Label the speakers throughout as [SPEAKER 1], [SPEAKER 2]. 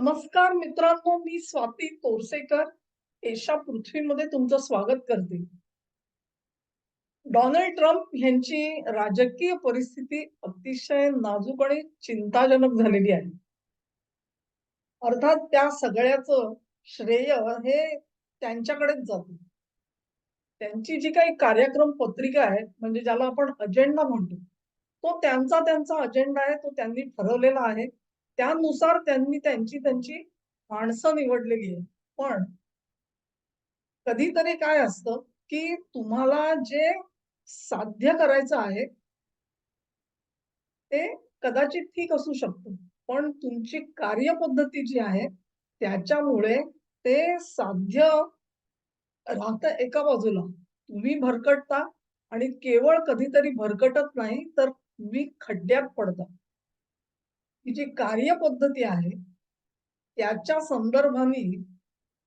[SPEAKER 1] नमस्कार मित्रांनो, मी स्वाती तोरसेकर एशा पृथ्वीमध्ये तुमचं स्वागत करते. डोनाल्ड ट्रम्प यांची राजकीय परिस्थिती अतिशय नाजूक आणि चिंताजनक झालेली आहे. अर्थात त्या सगळ्याचं श्रेय हे त्यांच्याकडेच जातं. त्यांची जी काही कार्यक्रम पत्रिका आहे, म्हणजे ज्याला आपण अजेंडा म्हणतो, तो त्यांचा अजेंडा आहे, तो त्यांनी ठरवलेला आहे. त्यानुसार त्यांनी त्यांची माणसं निवडलेली आहे. पण कधीतरी काय असतं, की तुम्हाला जे साध्य करायचं आहे, ते कदाचित ठीक असू शकतं. पण तुमची कार्यपद्धती जी आहे, त्याच्यामुळे ते साध्य राहतं एका बाजूला. तुम्ही भरकटता आणि केवळ कधीतरी भरकटत नाही, तर तुम्ही खड्ड्यात पडता. ही जी कार्यपद्धती आहे, त्याच्या संदर्भाने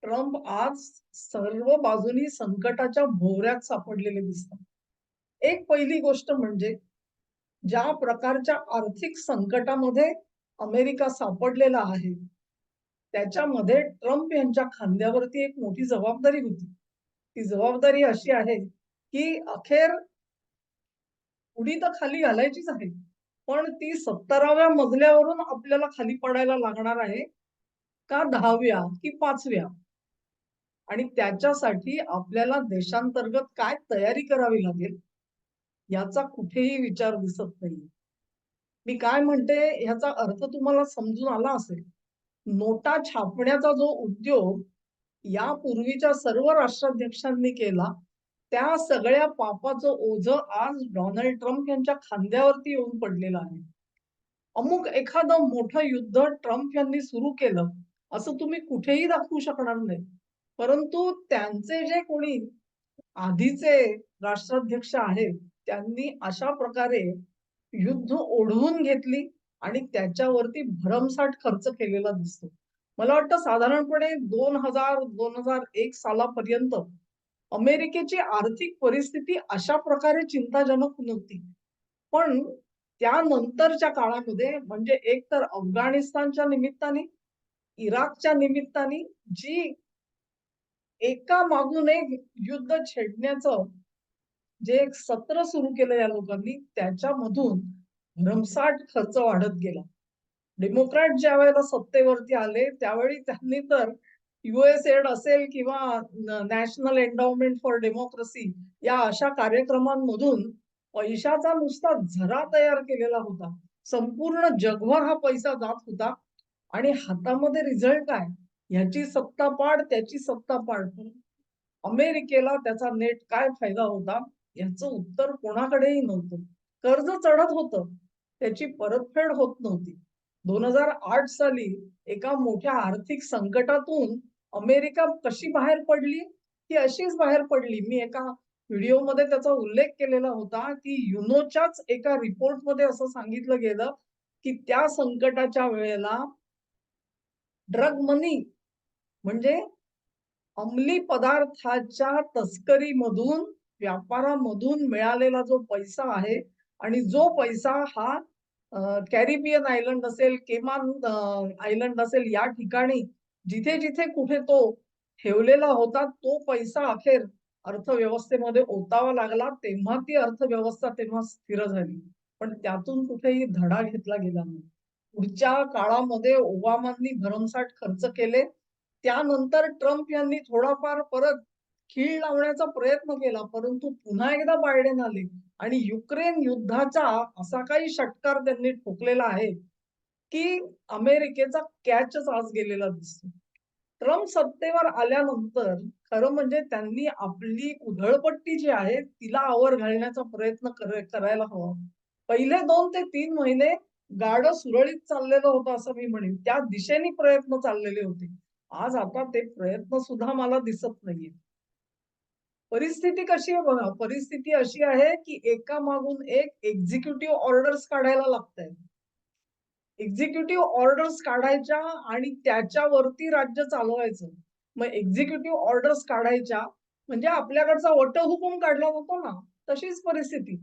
[SPEAKER 1] ट्रम्प आज सर्व बाजूनी संकटाच्या भोवऱ्यात सापडलेले दिसतात. एक पहिली गोष्ट म्हणजे ज्या प्रकारच्या आर्थिक संकटामध्ये अमेरिका सापडलेला आहे, त्याच्यामध्ये ट्रम्प यांच्या खांद्यावरती एक मोठी जबाबदारी होती. ती जबाबदारी अशी आहे, की अखेर उडी तर खाली घालायचीच आहे. पण ती 17व्या मजल्यावरून आपल्याला खाली पडायला लागणार आहे का 10व्या की 5व्या? आणि त्याच्यासाठी आपल्याला देशांतर्गत काय तयारी करावी लागेल, याचा कुठेही विचार दिसत नाही. मी काय म्हणते ह्याचा अर्थ तुम्हाला समजून आला असेल. नोटा छापण्याचा जो उद्योग यापूर्वीच्या सर्व राष्ट्राध्यक्षांनी केला, त्या सगळ्या पापाचं ओझं आज डोनाल्ड ट्रम्प यांच्या खांद्यावरती येऊन पडलेलं आहे. अमुक एखादं मोठं युद्ध ट्रम्प यांनी सुरू केलं, असं तुम्ही कुठेही दाखवू शकणार नाही. परंतु त्यांचे जे कोणी आधीचे राष्ट्राध्यक्ष आहेत, त्यांनी अशा प्रकारे युद्ध ओढवून घेतली आणि त्याच्यावरती भरमसाठ खर्च केलेला दिसतो. मला वाटतं साधारणपणे 2000-2001 सालापर्यंत अमेरिकेची आर्थिक परिस्थिती अशा प्रकारे चिंताजनक नव्हती. पण त्यानंतरच्या काळामध्ये म्हणजे एक तर अफगाणिस्तानच्या निमित्ताने, इराकच्या निमित्ताने जी एका मागून एक युद्ध छेडण्याचं जे एक सत्र सुरू केलं या लोकांनी, त्याच्यामधून भरमसाठ खर्च वाढत गेला. डेमोक्रॅट ज्या वेळेला सत्तेवरती आले, त्यावेळी त्यांनी तर एड असेल किंवा नॅशनल एंडॉवमेंट फॉर डेमोक्रेसी या अशा कार्यक्रमांमधून पैशाचा नुसता झरा तयार केलेला होता. संपूर्ण जगभर हा पैसा जात होता आणि हातामध्ये रिझल्ट काय? ह्याची सत्ता पाड, त्याची सत्ता पाड. अमेरिकेला त्याचा नेट काय फायदा होता, याचं उत्तर कोणाकडेही नव्हतं. कर्ज चढत होतं, त्याची परतफेड होत नव्हती. 2008 साली एका मोठ्या आर्थिक संकटातून अमेरिका कशी बाहेर पडली? ती अशीच बाहेर पडली. मी एका व्हिडिओमध्ये त्याचा उल्लेख केलेला होता, की युनोच्याच एका रिपोर्टमध्ये असं सांगितलं गेलं, की त्या संकटाच्या वेळेला ड्रग मनी म्हणजे अंमली पदार्थाच्या तस्करीमधून, व्यापारामधून मिळालेला जो पैसा आहे आणि जो पैसा हा कॅरिबियन आयलंड असेल, केमान आयलंड असेल, या ठिकाणी जिथे-जिथे कुठे तो ठेवलेला होता, तो पैसा अखेर अर्थव्यवस्थेमध्ये ओतावा लागला. तेव्हा ती अर्थव्यवस्था तेव्हा स्थिर झाली. पण त्यातून कुठेही धडा घेतला गेला नाही. पुढच्या काळामध्ये ओबामांनी भरमसाठ खर्च केले. त्यानंतर ट्रम्प यांनी थोडाफार परत खीळ लावण्याचा प्रयत्न केला, परंतु पुन्हा एकदा बायडेन आले आणि युक्रेन युद्धाचा असा काही षटकार त्यांनी ठोकलेला आहे, की अमेरिकेचा कॅचच आज गेलेला दिसतो. ट्रम्प सत्तेवर आल्यानंतर खरं म्हणजे त्यांनी आपली उधळपट्टी जी आहे, तिला आवर घालण्याचा प्रयत्न करायला हवा. पहिले 2 ते 3 महिने गाडं सुरळीत चाललेलं होतं असं मी म्हणेन. त्या दिशेने प्रयत्न चाललेले होते. आज आता ते प्रयत्न सुद्धा मला दिसत नाहीये. परिस्थिती कशी आहे बघा, परिस्थिती अशी आहे, की एका मागून एक एक्झिक्युटिव्ह ऑर्डर्स काढायला लागतायत. एक्झिक्युटिव्ह ऑर्डर्स काढायच्या आणि त्याच्यावरती राज्य चालवायचं. मग एक्झिक्युटिव्ह ऑर्डर्स काढायच्या म्हणजे आपल्याकडचा वटहुकूम काढला जातो ना, तशीच परिस्थिती.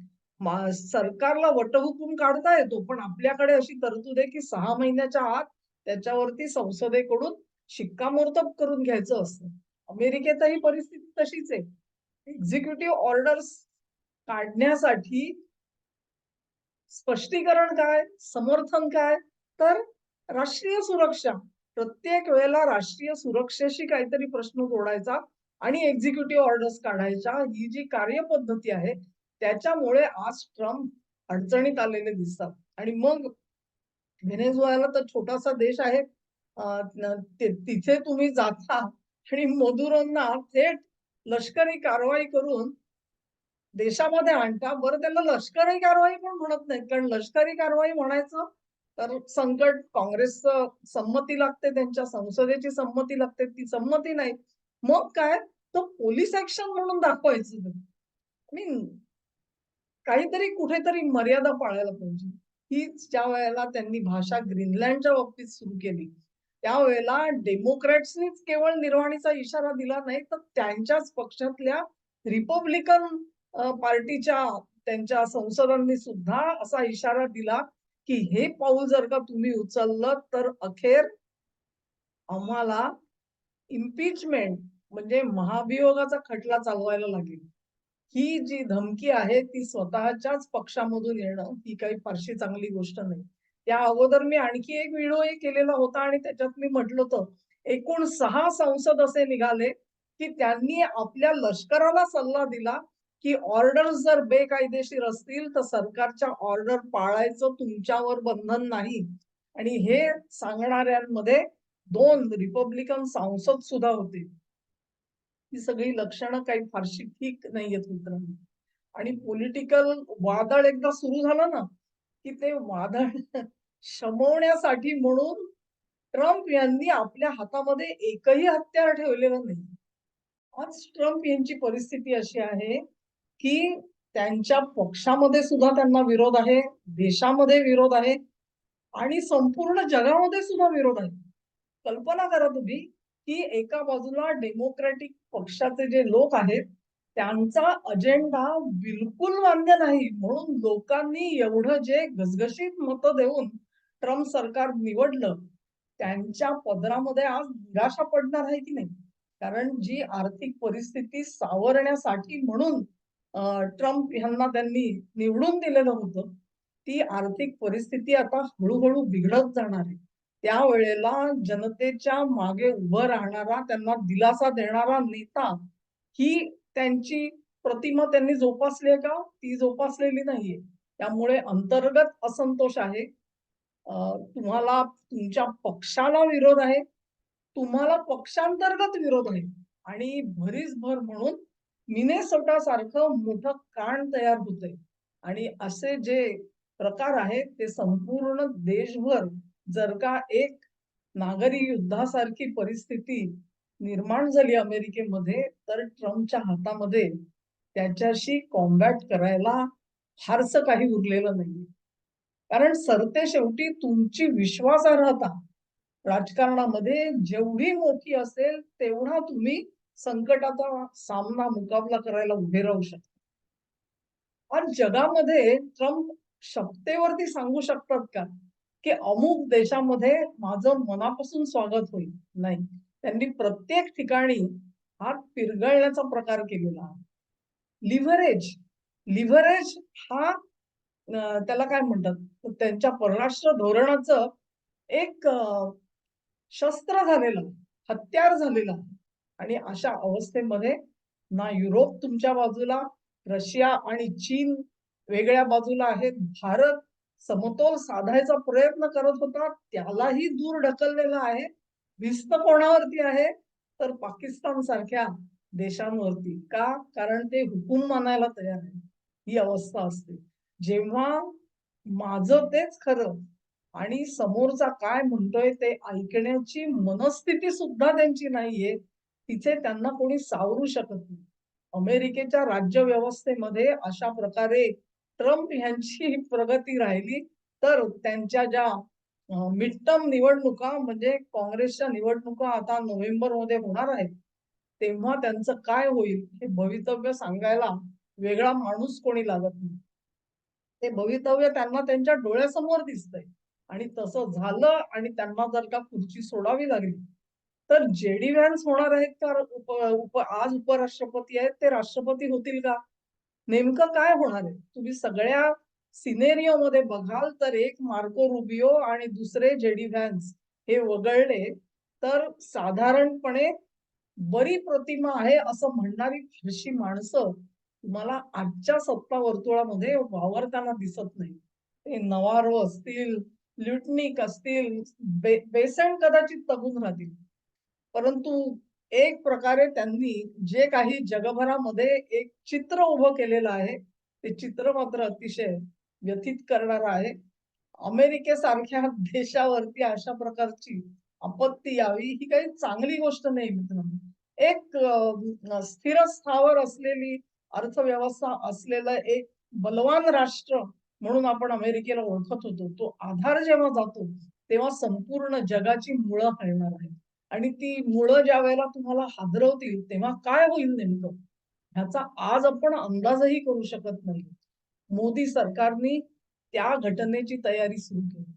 [SPEAKER 1] सरकारला वटहुकूम काढता येतो, पण आपल्याकडे अशी तरतूद आहे, की 6 महिन्याच्या आत त्याच्यावरती संसदेकडून शिक्कामोर्तब करून घ्यायचं असतं. अमेरिकेतही परिस्थिती तशीच आहे. एक्झिक्युटिव्ह ऑर्डर्स काढण्यासाठी स्पष्टीकरण काय, समर्थन काय, तर राष्ट्रीय सुरक्षा. प्रत्येक वेळेला राष्ट्रीय सुरक्षेशी काहीतरी प्रश्न जोडायचा आणि एक्झिक्युटिव्ह ऑर्डर्स काढायच्या. ही जी कार्यपद्धती आहे, त्याच्यामुळे आज ट्रम्प अडचणीत आलेले दिसतात. आणि मग व्हेनेझुएला तर छोटासा देश आहे. तिथे तुम्ही जाता आणि मदुरोंना थेट लष्करी कारवाई करून देशामध्ये आणता. बरं, त्याला लष्करी कारवाई पण म्हणत नाहीत, कारण लष्करी कारवाई म्हणायचं तर संकट, काँग्रेसचं संमती लागते, त्यांच्या संसदेची संमती लागते, ती संमती नाही. मग काय, तर पोलीस ऍक्शन म्हणून दाखवायचं. मीन काहीतरी कुठेतरी मर्यादा पाळायला पाहिजे. हीच ज्या वेळेला त्यांनी भाषा ग्रीनलँडच्या बाबतीत सुरू केली, त्यावेळेला डेमोक्रॅट्सनीच केवळ निर्वाणीचा इशारा दिला नाही, तर त्यांच्याच पक्षातल्या रिपब्लिकन पार्टीच्या त्यांच्या संसदांनी सुद्धा असा इशारा दिला, की हे पाऊल जर का तुम्ही उचललं तर अखेर आम्हाला इम्पीचमेंट म्हणजे महाभियोगाचा खटला चालवायला लागेल. ही जी धमकी आहे ती स्वतःच्याच पक्षामधून येणं ही काही फारशी चांगली गोष्ट नाही. त्या अगोदर मी आणखी एक व्हिडिओही केलेला होता आणि त्याच्यात मी म्हटलं होतं, एकूण 6 संसद असे निघाले, की त्यांनी आपल्या लष्कराला सल्ला दिला, की ऑर्डर्स जर बेकायदेशीर असतील तर सरकारच्या ऑर्डर पाळायचं तुमच्यावर बंधन नाही. आणि हे सांगणाऱ्यांमध्ये 2 रिपब्लिकन सांसद सुद्धा होते. ही सगळी लक्षणं काही फारशी ठीक नाहीयेत मित्रांनो. आणि पॉलिटिकल वादळ एकदा सुरू झालं ना, की ते वादळ शमवण्यासाठी म्हणून ट्रम्प यांनी आपल्या हातामध्ये एकही हत्यार ठेवलेलं नाही. आज ट्रम्प यांची परिस्थिती अशी आहे, की त्यांच्या पक्षामध्ये सुद्धा त्यांना विरोध आहे, देशामध्ये विरोध आहे आणि संपूर्ण जगामध्ये सुद्धा विरोध आहे. कल्पना करा तुम्ही, की एका बाजूला डेमोक्रॅटिक पक्षाचे जे लोक आहेत, त्यांचा अजेंडा बिलकुल मान्य नाही. म्हणून लोकांनी एवढं जे घसघशीत मतं देऊन ट्रम्प सरकार निवडलं, त्यांच्या पदरामध्ये आज निराशा पडणार आहे की नाही? कारण जी आर्थिक परिस्थिती सावरण्यासाठी म्हणून ट्रम्प यांना त्यांनी निवडून दिलेलं होतं, ती आर्थिक परिस्थिती आता हळू बिघडत जाणार आहे. त्यावेळेला जनतेच्या मागे उभं राहणारा, त्यांना दिलासा देणारा नेता ही त्यांची प्रतिमा त्यांनी जोपासली आहे का? ती जोपासलेली नाहीये. त्यामुळे अंतर्गत असंतोष आहे. तुम्हाला तुमच्या पक्षाला विरोध आहे. तुम्हाला पक्षांतर्गत विरोध आहे. आणि भरीसभर म्हणून मिनेसोटा सारखं मोठं कांड तयार होतंय. आणि असे जे प्रकार आहेत ते संपूर्ण देशभर जर का एक नागरी युद्धासारखी परिस्थिती निर्माण झाली अमेरिकेमध्ये, तर ट्रम्पच्या हातामध्ये त्याच्याशी कॉम्बॅट करायला फारसं काही उरलेलं नाहीये. कारण सरतेशेवटी तुमची विश्वासार्हता राजकारणामध्ये जेवढी मोठी असेल, तेवढा तुम्ही संकटाचा सामना, मुकाबला करायला उभे राहू शकता. आज जगामध्ये ट्रम्प शपथेवरती सांगू शकतात का, की अमुक देशामध्ये माझं मनापासून स्वागत होईल? नाही. त्यांनी प्रत्येक ठिकाणी हात पिरगळण्याचा प्रकार केलेला आहे. लिव्हरेज, लिव्हरेज हा त्याला काय म्हणतात? तर त्यांच्या परराष्ट्र धोरणाचं एक शस्त्र झालेलं आहे, हत्यार झालेलं आहे. आणि अशा अवस्थेमध्ये ना युरोप तुमच्या बाजूला, रशिया आणि चीन वेगळ्या बाजूला आहेत. भारत समतोल साधायचा प्रयत्न करत होता, त्यालाही दूर ढकललेला आहे. भिस्त कोणावरती आहे? तर पाकिस्तान सारख्या देशांवरती. का? कारण ते हुकूम मानायला तयार आहे. ही अवस्था असते. जेव्हा माझं तेच खरं आणि समोरचा काय म्हणतोय ते ऐकण्याची मनस्थिती सुद्धा त्यांची नाहीये, तिथे त्यांना कोणी सावरू शकत नाही. अमेरिकेच्या राज्य व्यवस्थेमध्ये अशा प्रकारे ट्रम्प यांची प्रगती राहिली, तर त्यांच्या ज्या मिड टर्म निवडणुका म्हणजे काँग्रेसच्या निवडणुका आता नोव्हेंबरमध्ये होणार आहेत, तेव्हा त्यांचं काय होईल हे भवितव्य सांगायला वेगळा माणूस कोणी लागत नाही. ते भवितव्य त्यांना त्यांच्या डोळ्यासमोर दिसतंय. आणि तसं झालं आणि त्यांना जर का खुर्ची सोडावी लागली, तर जे.डी. व्हॅन्स होणार आहेत का आज उपराष्ट्रपती आहेत, ते राष्ट्रपती होतील का? नेमकं काय होणार आहे? तुम्ही सगळ्या सिनेरिओमध्ये बघाल तर एक मार्को रुबियो आणि दुसरे जे.डी. व्हॅन्स हे वगळले तर साधारणपणे बरी प्रतिमा आहे असं म्हणणारी फारशी माणसं तुम्हाला आजच्या सत्ता वर्तुळामध्ये वावरताना दिसत नाही. ते नवारो असतील, ल्युटनिक असतील, बेसेंट कदाचित तगून राहतील. परंतु एक प्रकारे त्यांनी जे काही जगभरामध्ये एक चित्र उभं केलेलं आहे, ते चित्र मात्र अतिशय व्यथित करणारं आहे. अमेरिकेसारख्या देशावरती अशा प्रकारची आपत्ती यावी ही काही चांगली गोष्ट नाही मित्रांनो. एक स्थिर स्थावर असलेली अर्थव्यवस्था असलेलं एक बलवान राष्ट्र म्हणून आपण अमेरिकेला ओळखत होतो. तो आधार जेव्हा जातो, तेव्हा संपूर्ण जगाची मुळं हलणार आहेत. आणि ती मुळं ज्यावेळेला तुम्हाला हादरवतील, तेव्हा काय होईल नेमकं? ह्याचा आज आपण अंदाजही करू शकत नाही. मोदी सरकारनी त्या घटनेची तयारी सुरू केली.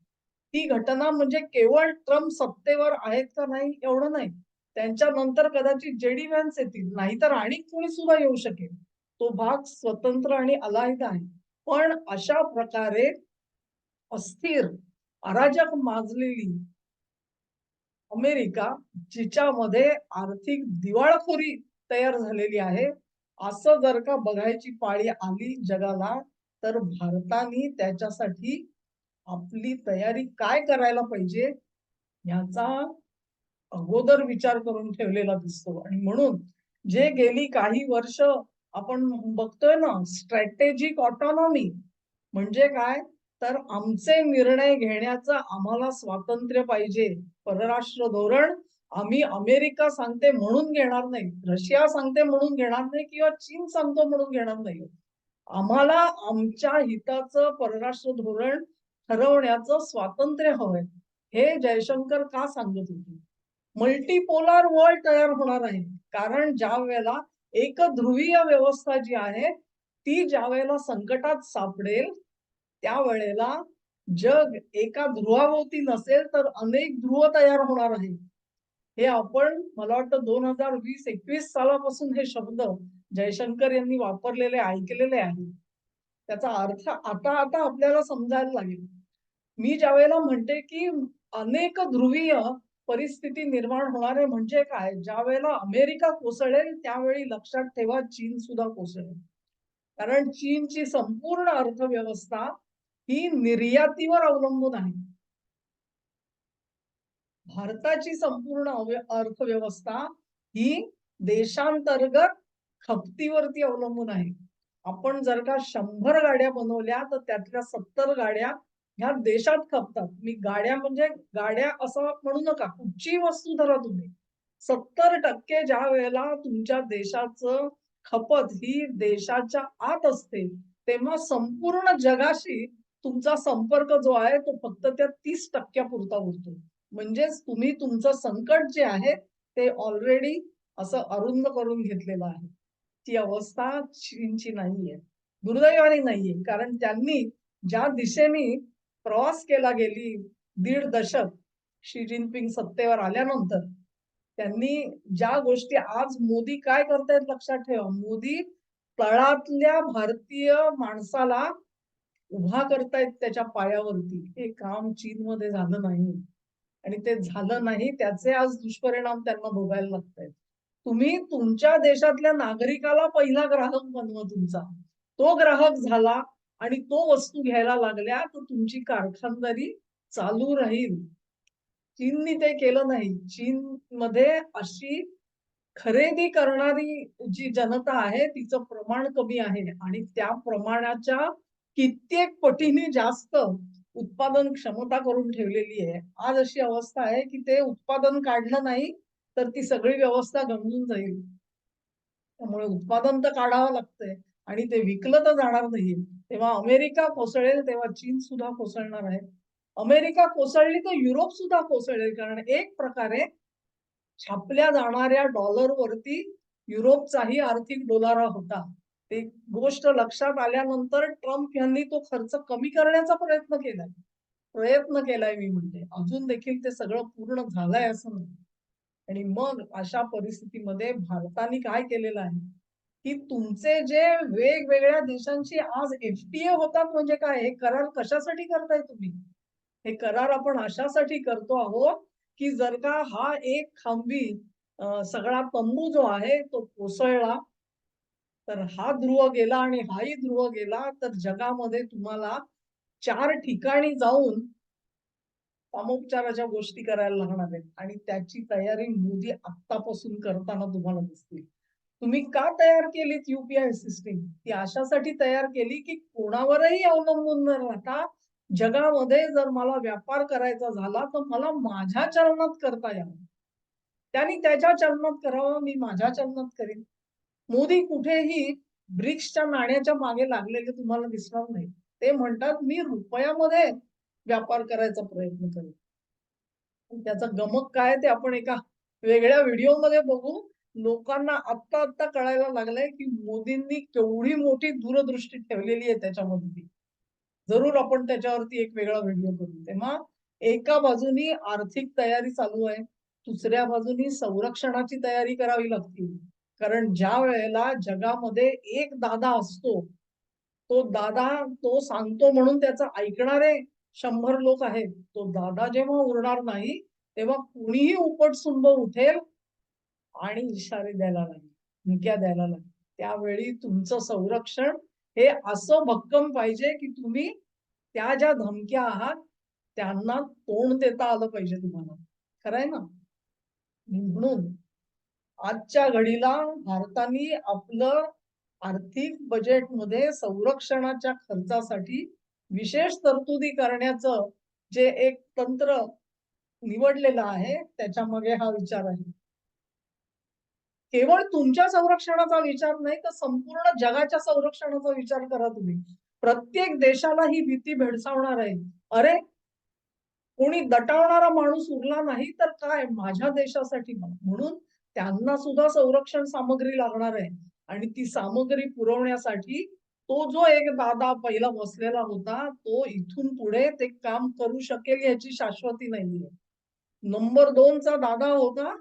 [SPEAKER 1] ती घटना म्हणजे केवळ ट्रम्प सत्तेवर आहेत का नाही एवढं नाही. त्यांच्यानंतर कदाचित जे.डी. व्हॅन्स येतील, नाहीतर आणि कोणी सुद्धा येऊ शकेल. तो भाग स्वतंत्र आणि अलायदा आहे. पण अशा प्रकारे अस्थिर, अराजक माजलेली अमेरिका, जिच्यामध्ये आर्थिक दिवाळखोरी तयार झालेली आहे, असं जर का बघायची पाळी आली जगाला, तर भारताने त्याच्यासाठी आपली तयारी काय करायला पाहिजे ह्याचा अगोदर विचार करून ठेवलेला दिसतो. आणि म्हणून जे गेली काही वर्ष आपण बघतोय ना, स्ट्रॅटेजिक ऑटोनॉमी म्हणजे काय? तर आमचे निर्णय घेण्याचं आम्हाला स्वातंत्र्य पाहिजे. परराष्ट्र धोरण आम्ही अमेरिका सांगते म्हणून घेणार नाही, रशिया सांगते म्हणून घेणार नाही किंवा चीन सांगतो म्हणून घेणार नाही. आम्हाला आमच्या हिताचं परराष्ट्र धोरण ठरवण्याचं स्वातंत्र्य हवंय. हे जयशंकर का सांगत होते? मल्टीपोलार वर्ल्ड तयार होणार आहे. कारण ज्या वेळेला एकध्रुवीय व्यवस्था जी आहे, ती ज्या वेळेला संकटात सापडेल, त्यावेळेला जग एका ध्रुवाभोवती नसेल तर अनेक ध्रुव तयार होणार आहेत. हे आपण मला वाटतं 2020-21 सालापासून हे शब्द जयशंकर यांनी वापरलेले ऐकलेले आहेत. त्याचा अर्थ आता आता आपल्याला समजायला लागेल. मी ज्यावेळेला म्हणते की अनेक ध्रुवीय परिस्थिती निर्माण होणार आहे म्हणजे काय? ज्यावेळेला अमेरिका कोसळेल त्यावेळी लक्षात ठेवा चीन सुद्धा कोसळेल. कारण चीनची संपूर्ण अर्थव्यवस्था ही निर्यातीवर अवलंबून आहे. भारताची संपूर्ण अर्थव्यवस्था ही देशांतर्गत खपतीवरती अवलंबून आहे. आपण जर का 100 गाड्या बनवल्या तर त्यातल्या 70 गाड्या ह्या देशात खपतात. मी गाड्या म्हणजे गाड्या असं म्हणू नका, कुठचीही वस्तू धरा तुम्ही. 70% ज्या वेळेला तुमच्या देशाचं खपत ही देशाच्या आत असते, तेव्हा संपूर्ण जगाशी तुमचा संपर्क जो आहे तो फक्त त्या 30% पुरता उरतो. म्हणजेच तुम्ही तुमचं संकट जे आहे ते ऑलरेडी असं अरुंद करून घेतलेलं आहे. ती अवस्था चीनची नाहीये. दुर्दैवाने नाहीये. कारण त्यांनी ज्या दिशेने प्रवास केला गेली 1.5 दशक शी जिनपिंग सत्तेवर आल्यानंतर, त्यांनी ज्या गोष्टी आज मोदी काय करतायत लक्षात ठेवा. मोदी तळातल्या भारतीय माणसाला उभा करतायत त्याच्या पायावरती. हे काम चीनमध्ये झालं नाही. आणि ते झालं नाही त्याचे आज दुष्परिणाम त्यांना भोगायला लागतायत. तुम्ही तुमच्या देशातल्या नागरिकाला पहिला ग्राहक बनवा तुमचा. तो ग्राहक झाला आणि तो वस्तू घ्यायला लागल्या तर तुमची कारखानदारी चालू राहील. चीननी ते केलं नाही. चीनमध्ये अशी खरेदी करणारी जी जनता आहे तिचं प्रमाण कमी आहे आणि त्या प्रमाणाच्या कित्येक पटीने जास्त उत्पादन क्षमता करून ठेवलेली आहे. आज अशी अवस्था आहे की ते उत्पादन काढलं नाही तर ती सगळी व्यवस्था गंजून जाईल. त्यामुळे उत्पादन तर काढावं लागतंय आणि ते विकलं तर जाणार नाहीये. तेव्हा अमेरिका कोसळेल तेव्हा चीन सुद्धा कोसळणार आहे. अमेरिका कोसळली तर युरोप सुद्धा कोसळेल. कारण एक प्रकारे छापल्या जाणाऱ्या डॉलरवरती युरोपचाही आर्थिक डोलारा होता. ते गोष्ट लक्षात आल्यानंतर ट्रम्प यांनी तो खर्च कमी करण्याचा प्रयत्न केलाय. प्रयत्न केलाय मी म्हणते. अजून देखील ते सगळं पूर्ण झालंय असं नाही. आणि मग अशा परिस्थितीमध्ये भारताने काय केलेलं आहे, की तुमचे जे वेगवेगळ्या देशांशी आज एफ-टी-ए होतात म्हणजे काय? हे करार कशासाठी करताय तुम्ही? हे करार आपण अशासाठी करतो आहोत, की जर का हा एक खांबी सगळा तंबू जो आहे तो कोसळला, तर हा ध्रुव गेला आणि हाही ध्रुव गेला, तर जगामध्ये तुम्हाला 4 ठिकाणी जाऊन सामोपचाराच्या गोष्टी करायला लागणार आहेत आणि त्याची तयारी मोदी आत्तापासून करताना तुम्हाला दिसतील. तुम्ही का तयार केलीत यू सिस्टीम? ती अशासाठी तयार केली, की कोणावरही अवलंबून न राहता जगामध्ये जर मला व्यापार करायचा झाला, तर मला माझ्या चलनात करता यावं. त्याने त्याच्या चलनात करावं, मी माझ्या चलनात करीन. मोदी कुठेही ब्रिक्सच्या नाण्याच्या मागे लागलेले तुम्हाला दिसणार नाही. ते म्हणतात, "मी रुपयामध्ये व्यापार करायचा प्रयत्न करेन." त्याचा गमक काय ते आपण एका वेगळ्या व्हिडिओमध्ये बघू. लोकांना आत्ता कळायला लागलंय, की मोदींनी केवढी मोठी दूरदृष्टी ठेवलेली आहे त्याच्यामध्ये. जरूर आपण त्याच्यावरती एक वेगळा व्हिडिओ करू. तेव्हा एका बाजूनी आर्थिक तयारी चालू आहे. दुसऱ्या बाजूनी संरक्षणाची तयारी करावी लागते. कारण ज्या वेळेला जगामध्ये एक दादा असतो, तो दादा तो सांगतो म्हणून त्याचं ऐकणारे 100 लोक आहेत. तो दादा जेव्हा उरणार नाही, तेव्हा कुणीही उपटसुंब उठेल आणि इशारे द्यायला लागेल, धमक्या द्यायला लागेल. त्यावेळी तुमचं संरक्षण हे असं भक्कम पाहिजे, की तुम्ही त्या ज्या धमक्या आहात, त्यांना तोंड देता आलं पाहिजे तुम्हाला. खरं आहे ना? म्हणून आजच्या घडीला भारताने आपलं आर्थिक बजेटमध्ये संरक्षणाच्या खर्चासाठी विशेष तरतुदी करण्याचं जे एक तंत्र निवडलेलं आहे, त्याच्यामागे हा विचार आहे. केवळ तुमच्या संरक्षणाचा विचार नाही, तर संपूर्ण जगाच्या संरक्षणाचा विचार करा तुम्ही. प्रत्येक देशाला ही भीती भेडसावणार आहे. अरे, कोणी दटावणारा माणूस उरला नाही तर काय माझ्या देशासाठी म्हणून त्यांना सुद्धा संरक्षण सामग्री लागणार आहे आणि ती सामग्री पुरवण्यासाठी तो जो एक दादा पहिला बसलेला होता तो इथून पुढे ते काम करू शकेल याची शाश्वती नाहीये. नंबर 2 चा दादा होता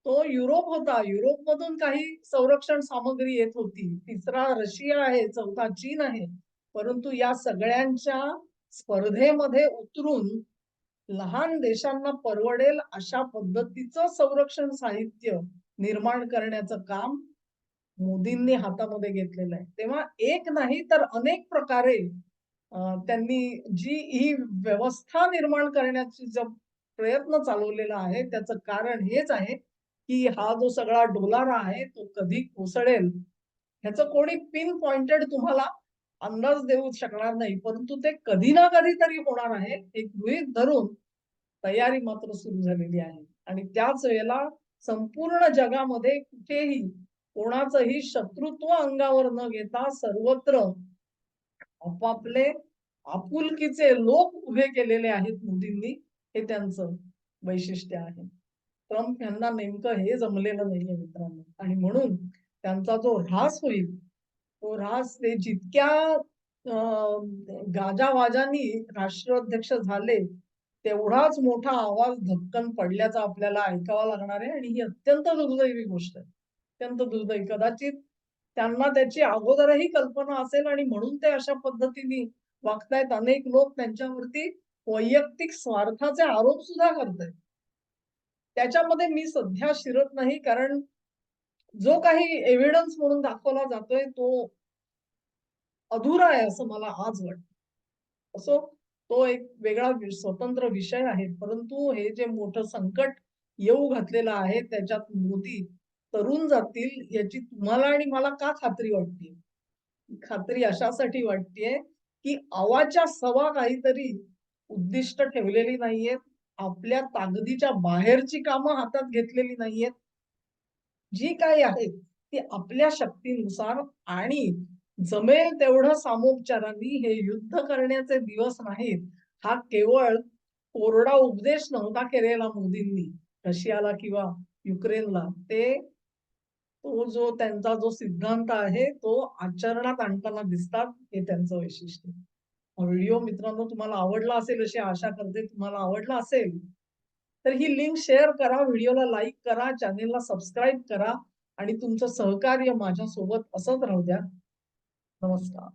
[SPEAKER 1] तो युरोप होता. युरोपमधून काही संरक्षण सामग्री येत होती. तिसरा रशिया आहे, चौथा चीन आहे. परंतु या सगळ्यांच्या स्पर्धेमध्ये उतरून लहान देशांना परवडेल अशा पद्धतीचं संरक्षण साहित्य निर्माण करण्याचं काम मोदींनी हातामध्ये घेतलेलं आहे. तेव्हा एक नाही तर अनेक प्रकारे त्यांनी जी ही व्यवस्था निर्माण करण्याची जो प्रयत्न चालवलेला आहे, त्याचं कारण हेच आहे, की हा जो सगळा डोलारा आहे, तो कधी कोसळेल ह्याचं कोणी पिन पॉइंटेड तुम्हाला अंदाज देऊ शकणार नाही. परंतु ते कधी ना कधीतरी होणार आहे, हे गृहीत धरून तयारी मात्र सुरू झालेली आहे. आणि त्याच वेळेला संपूर्ण जगामध्ये कुठेही कोणाचंही शत्रुत्व अंगावर न घेता सर्वत्र आपापले आपुलकीचे लोक उभे केलेले आहेत मोदींनी, हे त्यांचं वैशिष्ट्य आहे. ट्रम्प यांना नेमकं हे जमलेलं नाहीये मित्रांनो आणि म्हणून त्यांचा जो ऱ्हास होईल, तो ऱ्हास ते जितक्या गाजावाजांनी राष्ट्राध्यक्ष झाले, तेवढाच मोठा आवाज धक्कन पडल्याचा आपल्याला ऐकावा लागणार आहे आणि ही अत्यंत दुर्दैवी गोष्ट आहे. अत्यंत दुर्दैवी. कदाचित त्यांना त्याची अगोदरही कल्पना असेल आणि म्हणून ते अशा पद्धतीने वागतायत. अनेक लोक त्यांच्यावरती वैयक्तिक स्वार्थाचे आरोप सुद्धा करतायत. त्याच्यामध्ये मी सध्या शिरत नाही कारण जो काही एव्हिडन्स म्हणून दाखवला जातोय तो अधुरा आहे असं मला आज वाटतं. असो, तो एक वेगळा स्वतंत्र विषय आहे. परंतु हे जे मोठं संकट येऊ घातलेलं आहे त्याच्यात मोदी तरुण जातील याची तुम्हाला आणि मला का खात्री वाटते? खात्री अशासाठी वाटतेय, की अवाच्या सवा काहीतरी उद्दिष्ट ठेवलेली नाहीयेत. आपल्या ताकदीच्या बाहेरची कामं हातात घेतलेली नाहीयेत. जी काही आहेत ती आपल्या शक्तीनुसार आणि जमेल तेवढं सामोपचारांनी हे युद्ध करण्याचे दिवस नाहीत. हा केवळ कोरडा उपदेश नव्हता केलेला मोदींनी रशियाला किंवा युक्रेनला. तो जो त्यांचा जो सिद्धांत आहे तो आचरणात आणताना दिसतात हे त्यांचं वैशिष्ट्य. हा व्हिडिओ मित्रांनो तुम्हाला आवडला असेल अशी आशा करते. तुम्हाला आवडला असेल तर ही लिंक शेअर करा, व्हिडिओला लाईक करा, चॅनेलला सबस्क्राईब करा आणि तुमचं सहकार्य माझ्यासोबत असंच राहू द्या. नमस्कार.